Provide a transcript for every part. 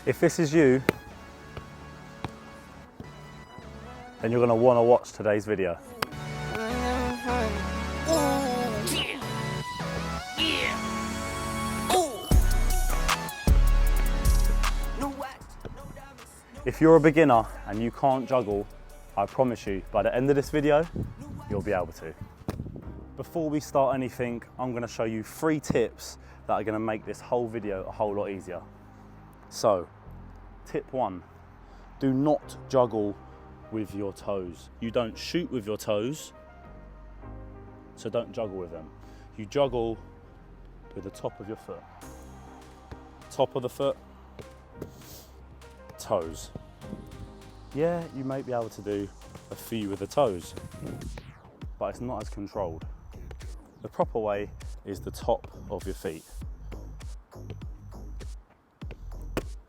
If this is you, then you're going to want to watch today's video. If you're a beginner and you can't juggle, I promise you, by the end of this video, you'll be able to. Before we start anything, I'm going to show you 3 tips that are going to make this whole video a whole lot easier. So, tip 1, do not juggle with your toes. You don't shoot with your toes, so don't juggle with them. You juggle with the top of your foot. Top of the foot, toes. Yeah, you may be able to do a few with the toes, but it's not as controlled. The proper way is the top of your feet.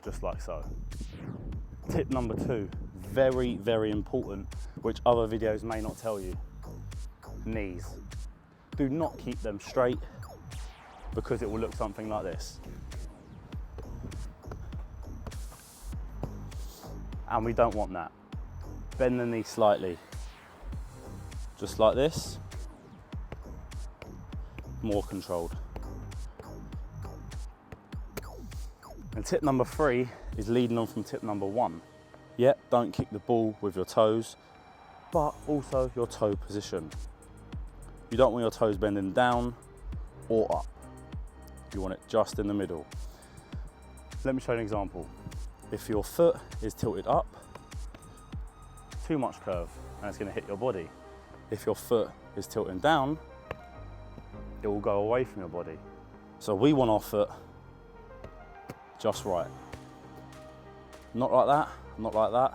Just like so. Tip number 2, very, very important, which other videos may not tell you. Knees. Do not keep them straight because it will look something like this. And we don't want that. Bend the knee slightly. Just like this. More controlled. And tip number 3 is leading on from tip number 1. Yep, don't kick the ball with your toes, but also your toe position. You don't want your toes bending down or up. You want it just in the middle. Let me show you an example. If your foot is tilted up, too much curve, and it's going to hit your body. If your foot is tilting down, it will go away from your body. So we want our foot just right. Not like that, not like that,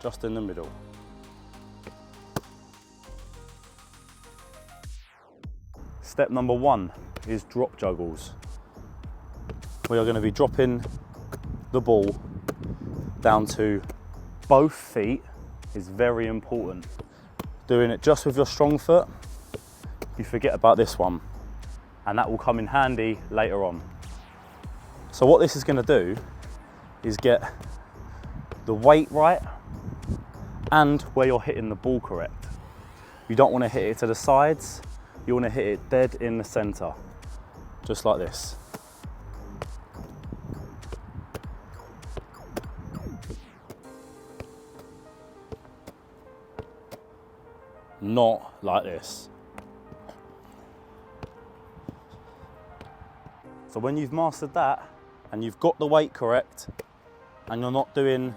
just in the middle. Step number 1 is drop juggles. We are going to be dropping the ball down to both feet is very important. Doing it just with your strong foot, you forget about this one, and that will come in handy later on. So what this is going to do is get the weight right and where you're hitting the ball correct. You don't want to hit it to the sides, you want to hit it dead in the center, just like this. Not like this. So when you've mastered that and you've got the weight correct and you're not doing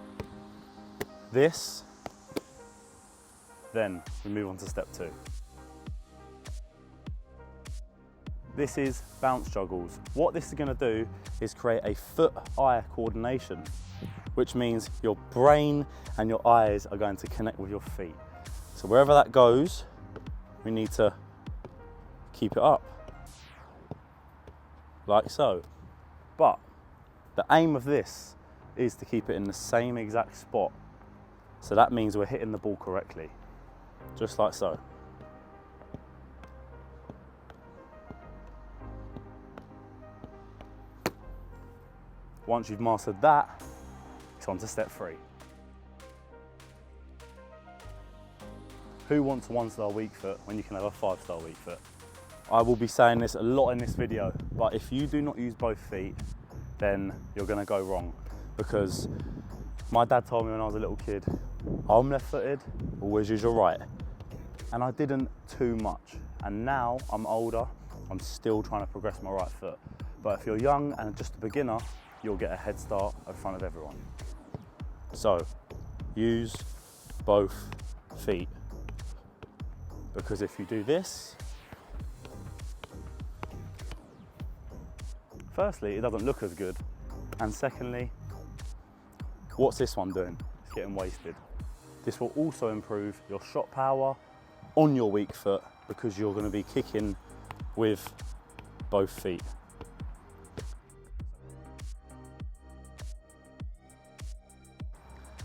this, then we move on to step 2. This is bounce juggles. What this is going to do is create a foot-eye coordination, which means your brain and your eyes are going to connect with your feet. So wherever that goes, we need to keep it up, like so. But the aim of this is to keep it in the same exact spot. So that means we're hitting the ball correctly, just like so. Once you've mastered that, it's on to step 3. Who wants a 1-star weak foot when you can have a 5-star weak foot? I will be saying this a lot in this video, but if you do not use both feet, then you're gonna go wrong. Because my dad told me when I was a little kid, I'm left-footed, always use your right. And I didn't too much. And now I'm older, I'm still trying to progress my right foot. But if you're young and just a beginner, you'll get a head start in front of everyone. So, use both feet. Because if you do this, firstly, it doesn't look as good. And secondly, what's this one doing? It's getting wasted. This will also improve your shot power on your weak foot because you're going to be kicking with both feet.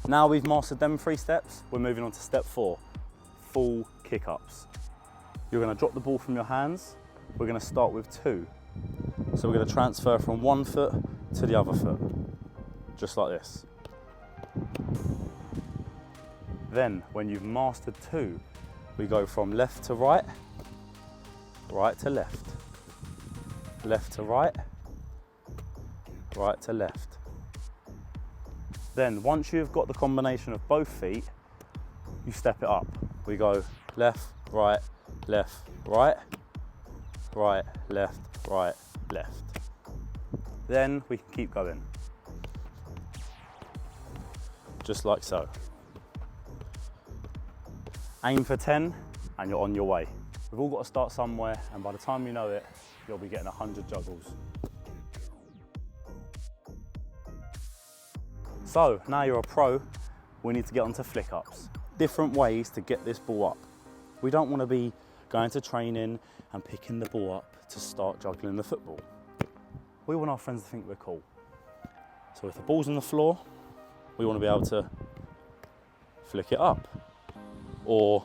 Now we've mastered them 3 steps, we're moving on to step 4, full kick-ups. You're going to drop the ball from your hands. We're going to start with 2. So we're going to transfer from one foot to the other foot, just like this. Then, when you've mastered 2, we go from left to right, right to left, left to right, right to left. Then, once you've got the combination of both feet, you step it up. We go left, right, right, right, left, right, left. Then we can keep going. Just like so. Aim for 10 and you're on your way. We've all got to start somewhere, and by the time you know it, you'll be getting 100 juggles. So now you're a pro, we need to get onto flick ups. Different ways to get this ball up. We don't want to be going to training and picking the ball up to start juggling the football. We want our friends to think we're cool. So if the ball's on the floor, we want to be able to flick it up, or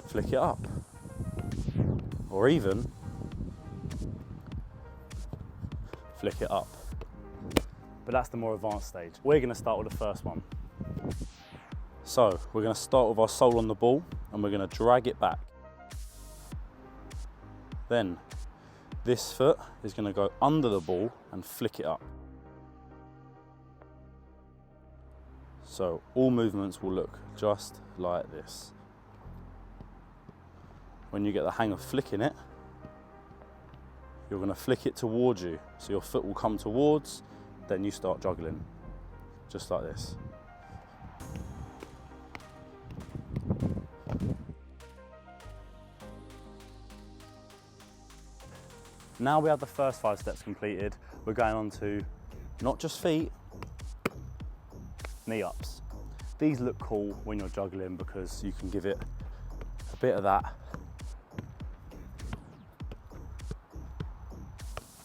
flick it up, or even flick it up. But that's the more advanced stage. We're going to start with the first one. So we're going to start with our sole on the ball and we're going to drag it back. Then this foot is going to go under the ball and flick it up. So all movements will look just like this. When you get the hang of flicking it, you're going to flick it towards you. So your foot will come towards, then you start juggling, just like this. Now we have the first 5 steps completed, we're going on to not just feet, knee ups. These look cool when you're juggling because you can give it a bit of that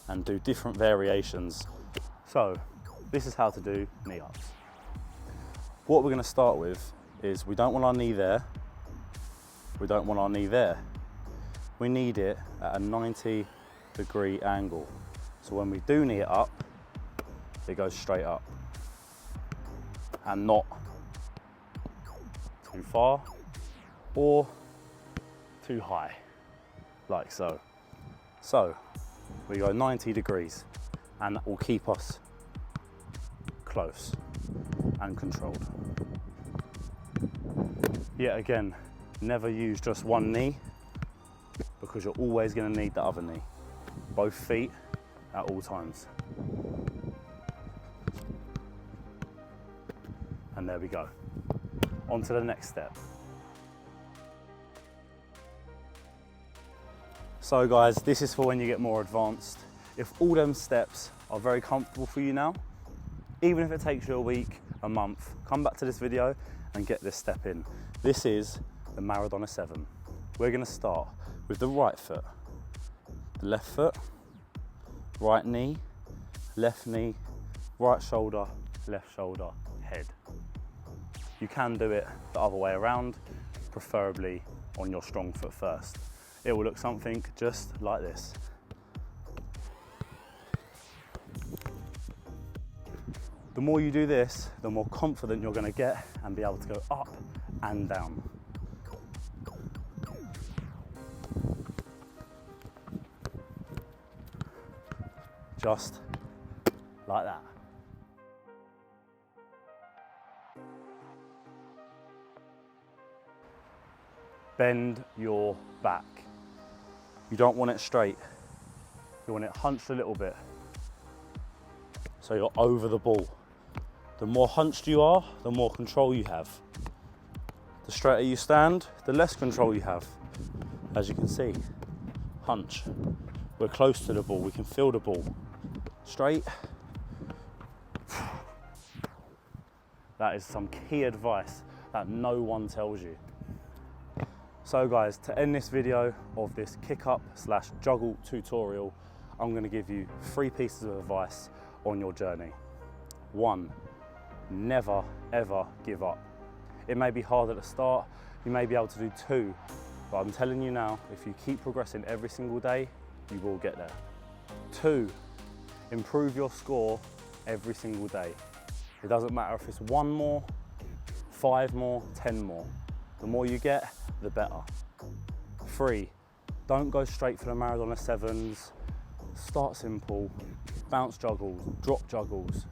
and do different variations. So this is how to do knee ups. What we're going to start with is we don't want our knee there, we don't want our knee there. We need it at a 90-degree angle. So when we do knee it up, it goes straight up and not too far or too high, like so. So we go 90 degrees and that will keep us close and controlled. Yet again, never use just one knee because you're always going to need the other knee. Both feet at all times. And there we go. On to the next step. So guys, this is for when you get more advanced. If all them steps are very comfortable for you now, even if it takes you a week, a month, come back to this video and get this step in. This is the Maradona 7. We're going to start with the right foot, the left foot, right knee, right shoulder, head. You can do it the other way around, preferably on your strong foot first. It will look something just like this. The more you do this, the more confident you're going to get and be able to go up and down. Just like that. Bend your back. You don't want it straight. You want it hunched a little bit. So you're over the ball. The more hunched you are, the more control you have. The straighter you stand, the less control you have. As you can see, hunch. We're close to the ball, we can feel the ball. Straight. That is some key advice that no one tells you. So guys, to end this video of this kick up / juggle tutorial, I'm going to give you 3 pieces of advice on your journey. 1, never ever give up. It may be hard at the start, you may be able to do 2, but I'm telling you now, if you keep progressing every single day, you will get there. 2, improve your score every single day. It doesn't matter if it's 1 more, 5 more, 10 more. The more you get, the better. 3, don't go straight for the Maradona 7s. Start simple, bounce juggles, drop juggles,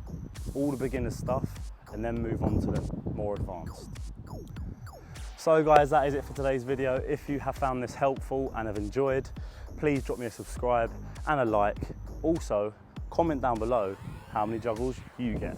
all the beginner stuff, and then move on to the more advanced. So guys, that is it for today's video. If you have found this helpful and have enjoyed, please drop me a subscribe and a like. Also, comment down below how many juggles you get.